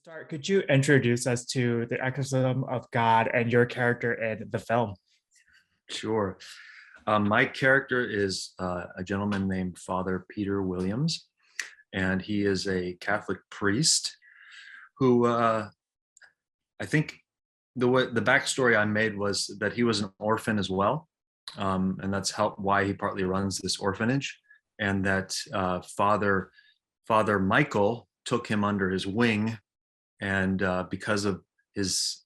Start, could you introduce us to the Exorcism of God and your character in the film? Sure. My character is a gentleman named Father Peter Williams, and he is a Catholic priest who I think the backstory I made was that he was an orphan as well, and that's why he partly runs this orphanage, and that Father Michael took him under his wing, and because of his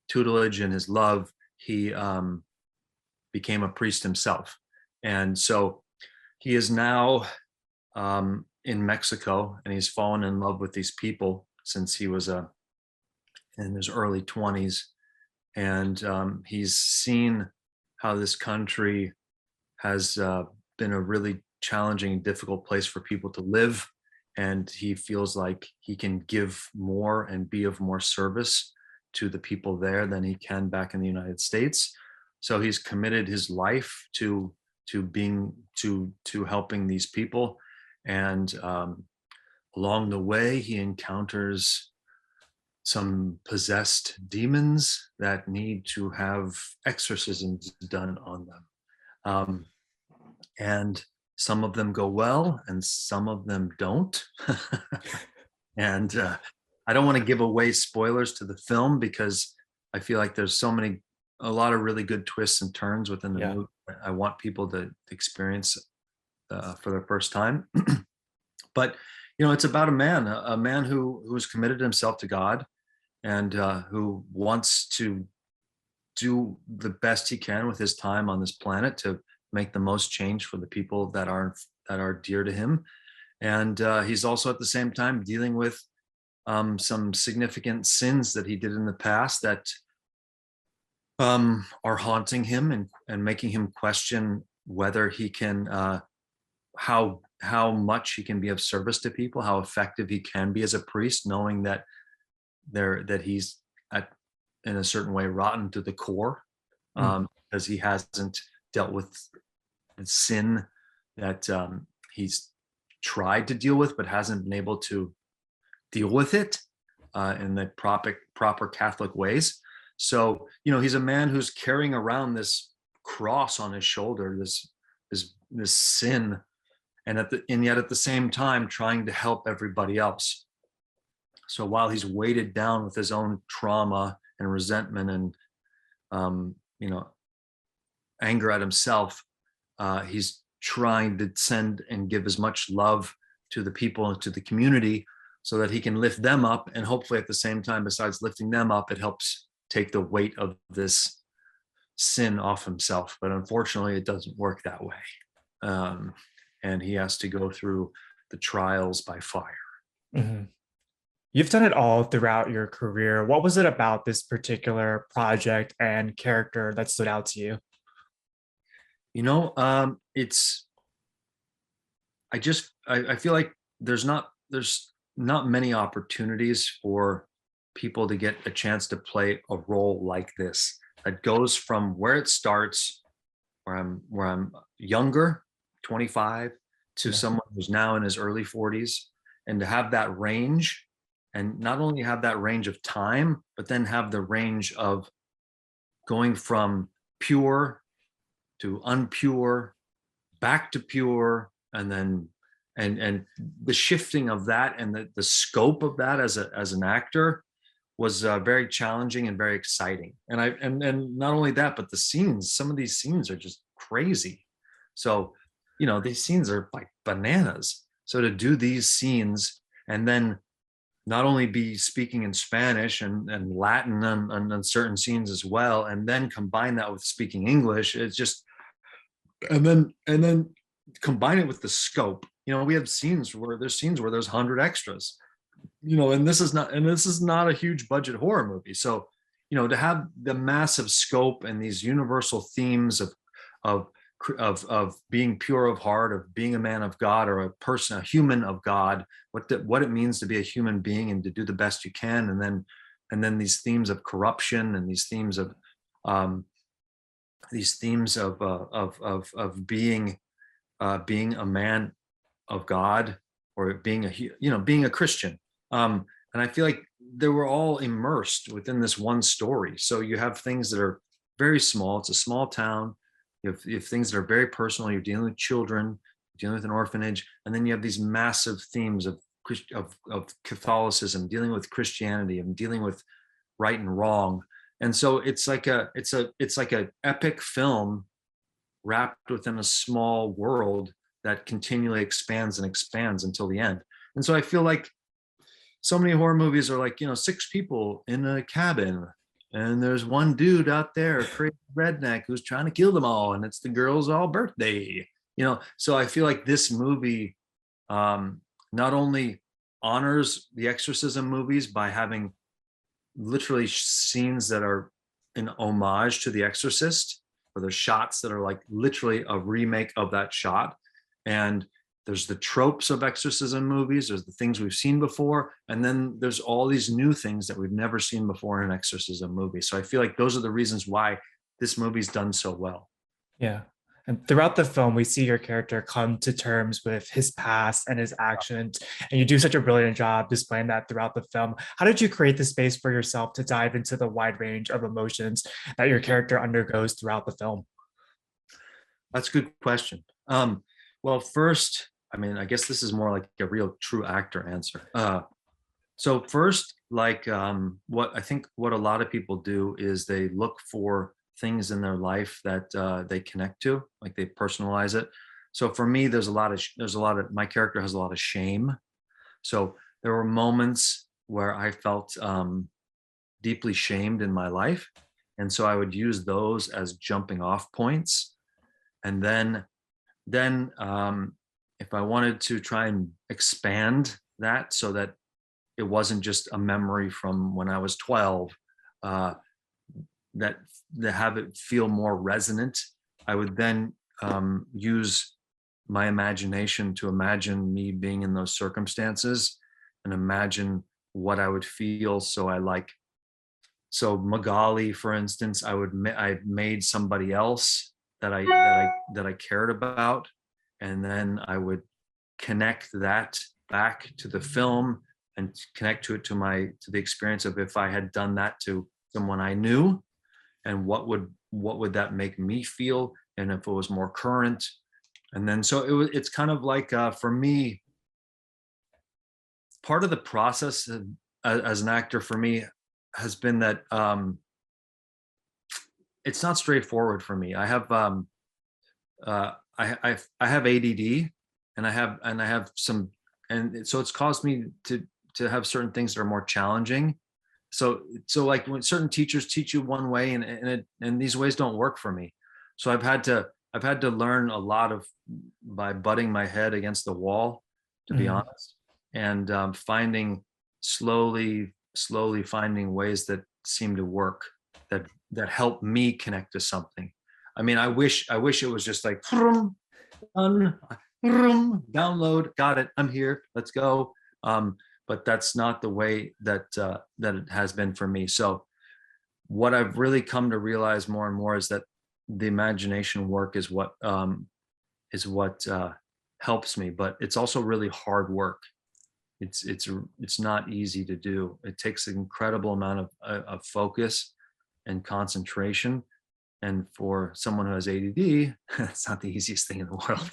tutelage and his love, he became a priest himself. And so he is now in Mexico, and he's fallen in love with these people since he was in his early 20s. And he's seen how this country has been a really challenging and difficult place for people to live. And he feels like he can give more and be of more service to the people there than he can back in the United States. So he's committed his life to helping these people, and along the way he encounters some possessed demons that need to have exorcisms done on them, and some of them go well and some of them don't. And I don't want to give away spoilers to the film because I feel like there's a lot of really good twists and turns within the Yeah. movie. I want people to experience for the first time. But it's about a man who's committed himself to God, and who wants to do the best he can with his time on this planet to make the most change for the people that are dear to him. And he's also at the same time dealing with some significant sins that he did in the past that are haunting him and making him question whether he can how much he can be of service to people, how effective he can be as a priest, knowing that he's in a certain way rotten to the core, because he hasn't dealt with the sin that he's tried to deal with but hasn't been able to deal with it in the proper Catholic ways. So he's a man who's carrying around this cross on his shoulder, this sin, and yet at the same time trying to help everybody else. So while he's weighted down with his own trauma and resentment and anger at himself, he's trying to send and give as much love to the people and to the community so that he can lift them up, and hopefully at the same time, besides lifting them up, it helps take the weight of this sin off himself. But unfortunately it doesn't work that way, and he has to go through the trials by fire. Mhm. You've done it all throughout your career. What was it about this particular project and character that stood out to you? It's I feel like there's not many opportunities for people to get a chance to play a role like this that goes from where it starts, where I'm younger, 25, to Yeah. someone who's now in his early 40s, and to have that range, and not only have that range of time, but then have the range of going from pure to unpure, back to pure, and then and the shifting of that, and the scope of that as an actor was very challenging and very exciting. And not only that, but some of these scenes are just crazy. So these scenes are like bananas. So to do these scenes and then not only be speaking in Spanish and Latin on certain scenes as well, and then combine that with speaking English, it's just, and then combine it with the scope. We have scenes where there's 100 extras, and this is not a huge budget horror movie. So to have the massive scope and these universal themes of being pure of heart, of being a man of God, or a human of God, what it means to be a human being and to do the best you can, and then these themes of corruption, and these themes of being a man of God, or being a Christian. And I feel like they were all immersed within this one story. So you have things that are very small. It's a small town. You have things that are very personal. You're dealing with children, you're dealing with an orphanage, and then you have these massive themes of Catholicism, dealing with Christianity, and dealing with right and wrong. And so it's like a epic film wrapped within a small world that continually expands and expands until the end. And so I feel like so many horror movies are like, 6 people in a cabin, and there's one dude out there, a crazy redneck, who's trying to kill them all, and it's the girl's all birthday. So I feel like this movie not only honors the Exorcism movies by having literally scenes that are an homage to The Exorcist, or there's shots that are like literally a remake of that shot. And there's the tropes of exorcism movies, there's the things we've seen before, and then there's all these new things that we've never seen before in an exorcism movie. So I feel like those are the reasons why this movie's done so well. Yeah. And throughout the film, we see your character come to terms with his past and his actions. And you do such a brilliant job displaying that throughout the film. How did you create the space for yourself to dive into the wide range of emotions that your character undergoes throughout the film? That's a good question. Well, first, I mean, I guess this is more like a real true actor answer. So first, like what a lot of people do is they look for things in their life that they connect to, like they personalize it. So for me, there's a lot of my character has a lot of shame. So there were moments where I felt deeply shamed in my life, and so I would use those as jumping off points. And then if I wanted to try and expand that so that it wasn't just a memory from when I was 12, uh, that have it feel more resonant, I would then use my imagination to imagine me being in those circumstances and imagine what I would feel. So Magali, for instance, I made somebody else that I cared about, and then I would connect that back to the film and connect to the experience of if I had done that to someone I knew, and what would that make me feel, and if it was more current. And then so it's kind of like for me, part of the process as an actor for me has been that it's not straightforward for me. I have I have ADD, and I have some, and so it's caused me to have certain things that are more challenging. So like when certain teachers teach you one way, and these ways don't work for me. So I've had to learn a lot of by butting my head against the wall, to be Mm. honest, and slowly finding ways that seem to work, that help me connect to something. I mean, I wish it was just like done, download, got it, I'm here, let's go. But that's not the way that it has been for me. So what I've really come to realize more and more is that the imagination work is what helps me, but it's also really hard work. It's not easy to do. It takes an incredible amount of focus and concentration. And for someone who has ADD, it's not the easiest thing in the world.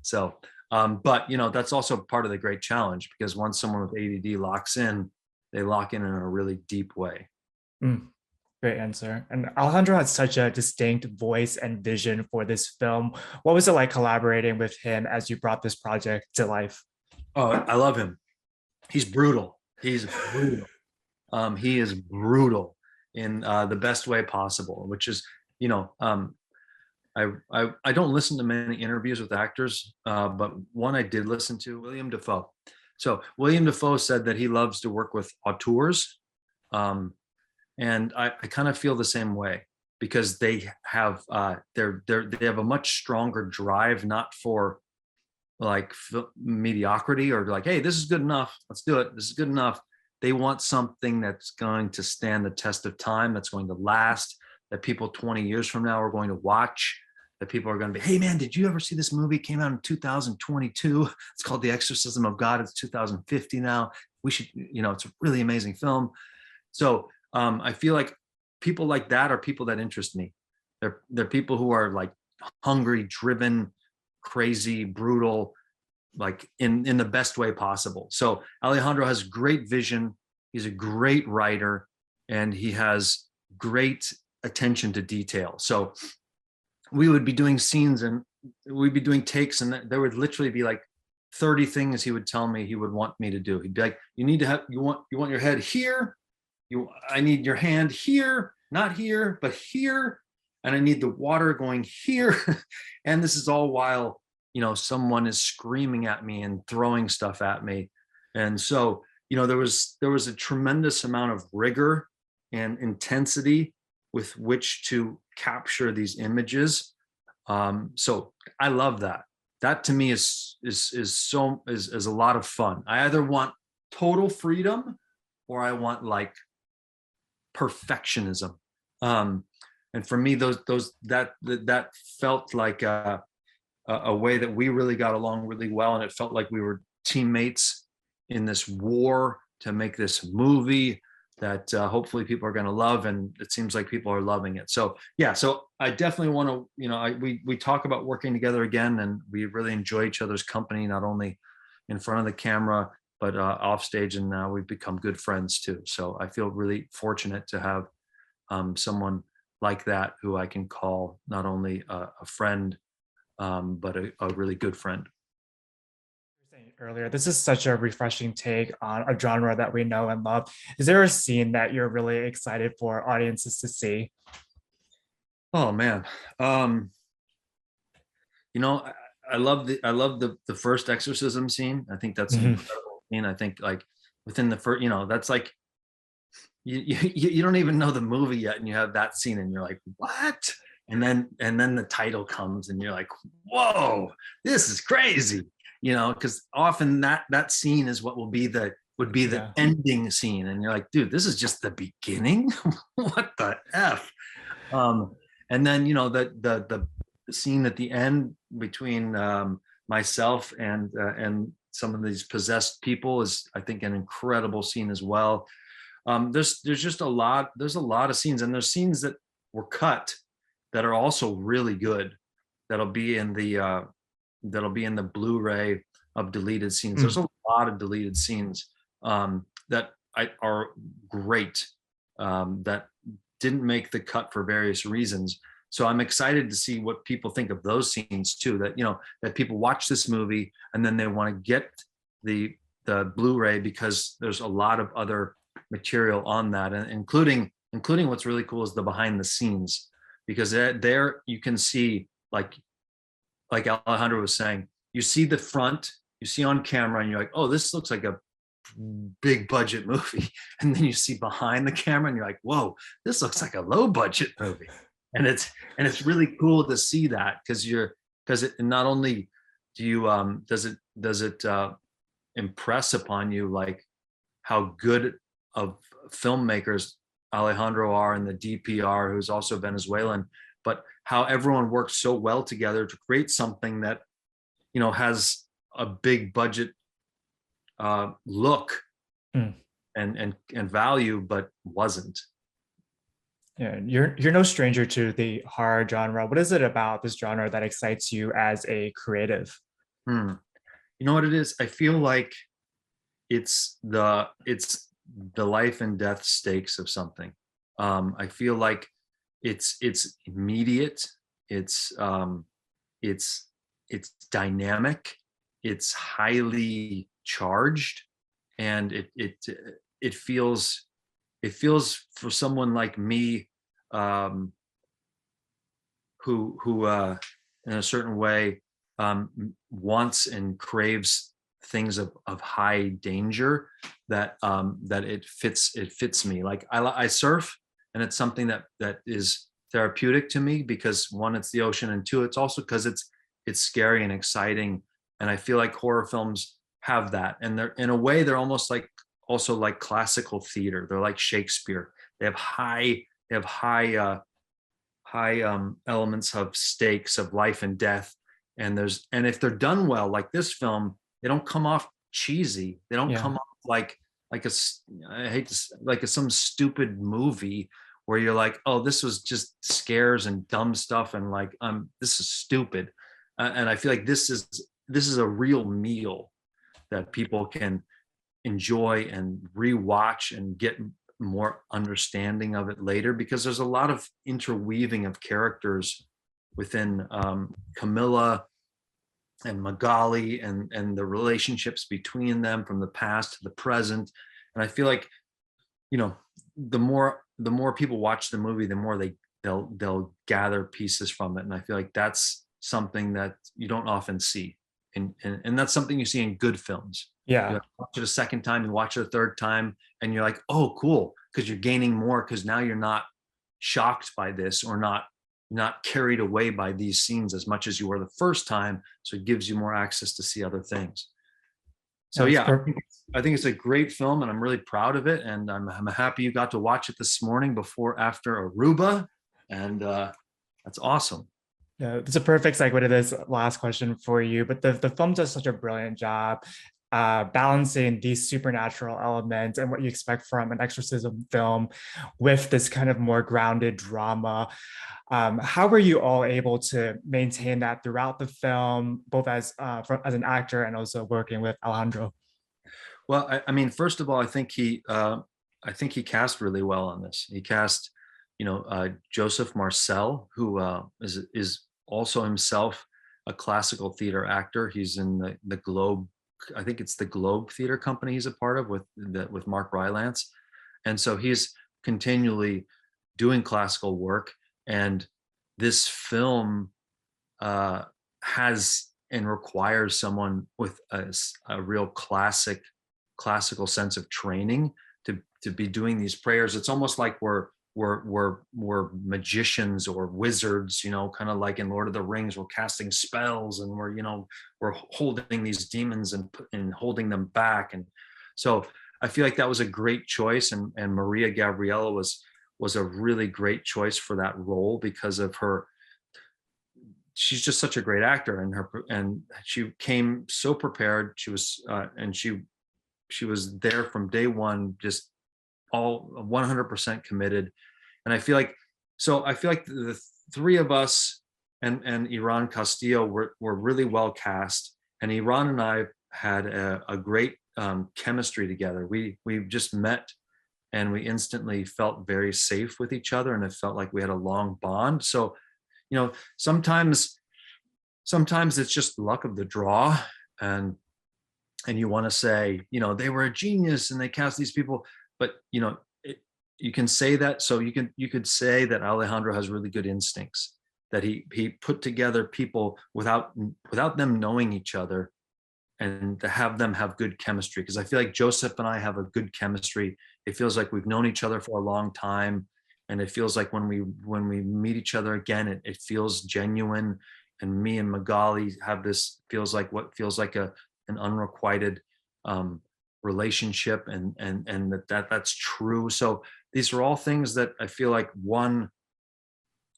So, but that's also part of the great challenge, because once someone with ADD locks in, they lock in a really deep way. Mm. Great answer. And Alejandro had such a distinct voice and vision for this film. What was it like collaborating with him as you brought this project to life? Oh, I love him. He's brutal. He's brutal. He is brutal in the best way possible, which is, I don't listen to many interviews with actors, but one I did listen to, William Dafoe. So William Dafoe said that he loves to work with auteurs, and I kind of feel the same way, because they have they have a much stronger drive, not for like mediocrity, or like, hey, this is good enough, let's do it, this is good enough. They want something that's going to stand the test of time, that's going to last, that people 20 years from now are going to watch. that people are going to be, hey man, did you ever see this movie? It came out in 2022. It's called The Exorcism of God. It's 2050 now. We should, it's a really amazing film. So I feel like people like that are people that interest me. They're people who are like hungry, driven, crazy, brutal, like in the best way possible. So Alejandro has great vision. He's a great writer, and he has great attention to detail. So we would be doing scenes and we'd be doing takes, and there would literally be like 30 things he would tell me he would want me to do. He'd be like, you need to have, you want your head here. I need your hand here, not here, but here. And I need the water going here. And this is all while, someone is screaming at me and throwing stuff at me. And so, there was a tremendous amount of rigor and intensity with which to capture these images. So I love that. That to me is a lot of fun. I either want total freedom or I want like perfectionism. And for me, that felt like a way that we really got along really well, and it felt like we were teammates in this war to make this movie that hopefully people are going to love, and it seems like people are loving it. So yeah, so I definitely want to, we talk about working together again, and we really enjoy each other's company, not only in front of the camera but off stage, and now we've become good friends too. So I feel really fortunate to have someone like that who I can call not only a friend, but a really good friend. Earlier, this is such a refreshing take on a genre that we know and love. Is there a scene that you're really excited for audiences to see? Oh man, I love the first exorcism scene. I think that's an Mhm. incredible scene. I think like within the first, that's like you don't even know the movie yet, and you have that scene, and you're like, what? And then the title comes, and you're like, whoa, this is crazy. Because often that scene is what would be the Yeah. ending scene, and you're like, dude, this is just the beginning. What the f? And then the scene at the end between myself and some of these possessed people is, I think, an incredible scene as well. There's just there's a lot of scenes, and there's scenes that were cut that are also really good, that'll be in the Blu-ray of deleted scenes. There's Mm. a lot of deleted scenes that are great, that didn't make the cut for various reasons. So I'm excited to see what people think of those scenes too, that people watch this movie and then they want to get the Blu-ray, because there's a lot of other material on that, and including what's really cool is the behind the scenes, because there you can see, like Alejandro was saying, you see the front, you see on camera, and you're like, oh, this looks like a big budget movie. And then you see behind the camera, and you're like, whoa, this looks like a low budget movie. And it's really cool to see that, because it not only do you does it impress upon you like how good of filmmakers Alejandro are, and the DPR, who's also Venezuelan, but how everyone works so well together to create something that has a big budget look Mm. and value, but wasn't. Yeah, you're no stranger to the horror genre. What is it about this genre that excites you as a creative? Hmm. You know what it is? I feel like it's the life and death stakes of something. I feel like it's immediate. It's it's dynamic. It's highly charged, and it feels for someone like me, um, who in a certain way wants and craves things of high danger, that it fits me. Like I surf, and it's something that is therapeutic to me, because one, it's the ocean, and two, it's also because it's scary and exciting. And I feel like horror films have that, and they're, in a way, they're almost like also like classical theater. They're like Shakespeare. They have high high elements of stakes of life and death. And if they're done well, like this film, they don't come off cheesy. They don't Yeah. come off like a I hate to like some stupid movie where you're like, oh, this was just scares and dumb stuff, and like this is stupid. And I feel like this is a real meal that people can enjoy and rewatch and get more understanding of it later, because there's a lot of interweaving of characters within Camilla and Magali, and the relationships between them from the past to the present. And I feel like, you know, the more people watch the movie, the more they'll gather pieces from it. And I feel like that's something that you don't often see, and that's something you see in good films. You Yeah. watch it a second time, you watch it a third time, and you're like, oh, cool, because you're gaining more, because now you're not shocked by this, or not carried away by these scenes as much as you were the first time. So it gives you more access to see other things. So That's yeah, perfect. I think it's a great film, and I'm really proud of it. And I'm happy you got to watch it this morning before after Aruba, and that's awesome. Yeah, it's a perfect segue to this last question for you. But the film does such a brilliant job balancing these supernatural elements and what you expect from an exorcism film with this kind of more grounded drama. How were you all able to maintain that throughout the film, both as an actor and also working with Alejandro? Well, I mean, first of all, I think he cast really well on this. He cast, Joseph Marcel, who is also himself a classical theater actor. He's in the Globe. I think it's the Globe Theater Company he's a part of with Mark Rylance, and so he's continually doing classical work. And this film has and requires someone with a real classical sense of training to be doing these prayers. It's almost like we're magicians or wizards, kind of like in Lord of the Rings. We're casting spells, and we're holding these demons and holding them back. And so I feel like that was a great choice, and Maria Gabriella was a really great choice for that role because of her. She's just such a great actor, and she came so prepared. She was there from day one, just all 100% committed. And I feel like the three of us and Iran Castillo were really well cast, and Iran and I had a great chemistry together. We just met, and we instantly felt very safe with each other, and it felt like we had a long bond. So, sometimes it's just luck of the draw, and you want to say, they were a genius and they cast these people, but you can say that. So you could say that Alejandro has really good instincts, that he put together people without them knowing each other, and to have them have good chemistry. Because I feel like Joseph and I have a good chemistry. It feels like we've known each other for a long time, and it feels like when we meet each other again, it feels genuine. And me and Magali have this feels like an unrequited relationship, and that's true. So these are all things that I feel like, one,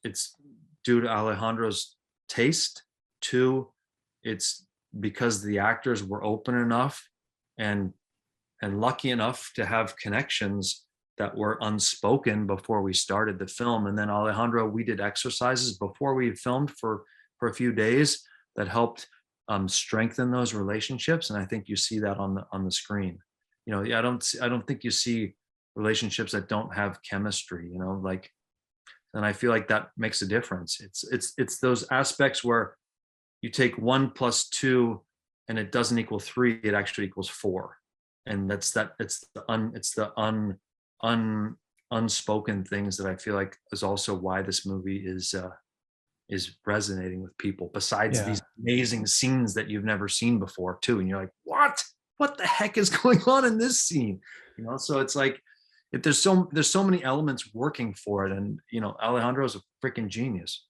it's due to Alejandro's taste. Two, it's because the actors were open enough and lucky enough to have connections that were unspoken before we started the film. And then Alejandro, we did exercises before we filmed for a few days that helped strengthen those relationships. And I think you see that on the screen. I don't think you see relationships that don't have chemistry. And I feel like that makes a difference. It's those aspects where you take 1 + 2 and it doesn't equal 3; it actually equals 4. And it's the unspoken things that I feel like is also why this movie is resonating with people, besides Yeah. these amazing scenes that you've never seen before too, and you're like, what the heck is going on in this scene? So it's like, there's so many elements working for it, and Alejandro's a freaking genius.